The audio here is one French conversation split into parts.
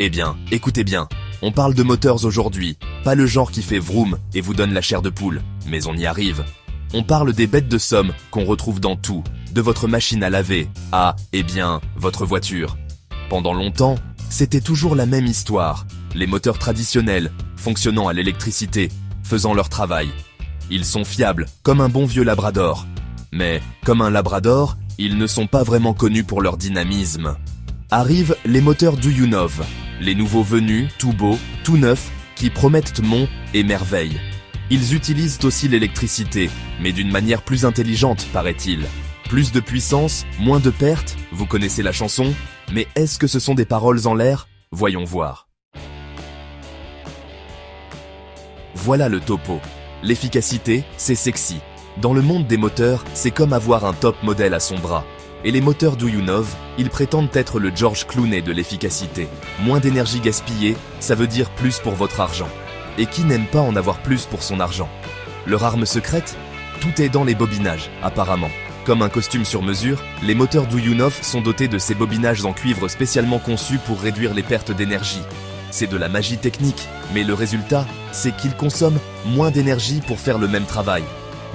Eh bien, écoutez bien, on parle de moteurs aujourd'hui, pas le genre qui fait vroom et vous donne la chair de poule, mais on y arrive. On parle des bêtes de somme qu'on retrouve dans tout, de votre machine à laver à, votre voiture. Pendant longtemps, c'était toujours la même histoire, les moteurs traditionnels, fonctionnant à l'électricité, faisant leur travail. Ils sont fiables, comme un bon vieux labrador. Mais, comme un labrador, ils ne sont pas vraiment connus pour leur dynamisme. Arrivent les moteurs Duyunov, les nouveaux venus, tout beaux, tout neufs, qui promettent monts et merveilles. Ils utilisent aussi l'électricité, mais d'une manière plus intelligente, paraît-il. Plus de puissance, moins de pertes, vous connaissez la chanson, mais est-ce que ce sont des paroles en l'air? Voyons voir. Voilà le topo. L'efficacité, c'est sexy. Dans le monde des moteurs, c'est comme avoir un top modèle à son bras. Et les moteurs Duyunov, ils prétendent être le George Clooney de l'efficacité. Moins d'énergie gaspillée, ça veut dire plus pour votre argent. Et qui n'aime pas en avoir plus pour son argent? Leur arme secrète? Tout est dans les bobinages, apparemment. Comme un costume sur mesure, les moteurs Duyunov sont dotés de ces bobinages en cuivre spécialement conçus pour réduire les pertes d'énergie. C'est de la magie technique, mais le résultat, c'est qu'ils consomment moins d'énergie pour faire le même travail.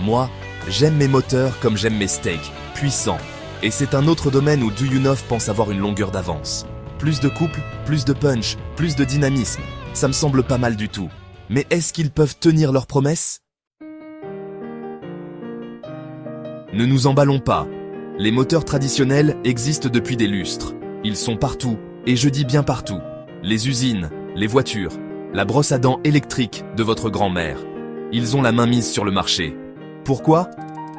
Moi, j'aime mes moteurs comme j'aime mes steaks, puissants. Et c'est un autre domaine où Duyunov pense avoir une longueur d'avance. Plus de couple, plus de punch, plus de dynamisme, ça me semble pas mal du tout. Mais est-ce qu'ils peuvent tenir leurs promesses? Ne nous emballons pas. Les moteurs traditionnels existent depuis des lustres. Ils sont partout, et je dis bien partout. Les usines, les voitures, la brosse à dents électrique de votre grand-mère. Ils ont la main mise sur le marché. Pourquoi?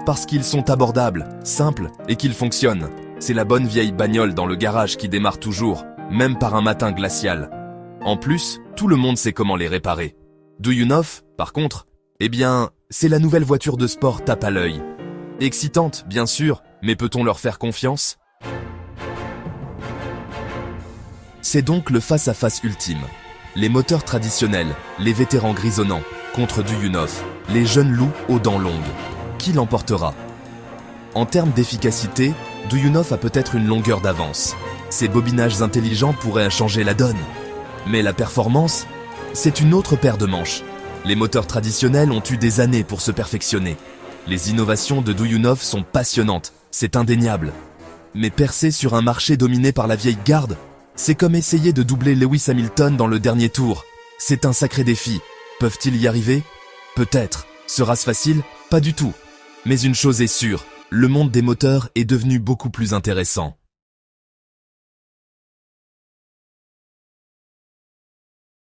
Parce qu'ils sont abordables, simples et qu'ils fonctionnent. C'est la bonne vieille bagnole dans le garage qui démarre toujours, même par un matin glacial. En plus, tout le monde sait comment les réparer. Duyunov, par contre, c'est la nouvelle voiture de sport tape à l'œil. Excitante, bien sûr, mais peut-on leur faire confiance? C'est donc le face-à-face ultime. Les moteurs traditionnels, les vétérans grisonnants, contre Duyunov, les jeunes loups aux dents longues. Qui l'emportera? En termes d'efficacité, Duyunov a peut-être une longueur d'avance. Ses bobinages intelligents pourraient changer la donne. Mais la performance, c'est une autre paire de manches. Les moteurs traditionnels ont eu des années pour se perfectionner. Les innovations de Duyunov sont passionnantes, c'est indéniable. Mais percer sur un marché dominé par la vieille garde, c'est comme essayer de doubler Lewis Hamilton dans le dernier tour. C'est un sacré défi. Peuvent-ils y arriver? Peut-être. Sera-ce facile? Pas du tout. Mais une chose est sûre, le monde des moteurs est devenu beaucoup plus intéressant.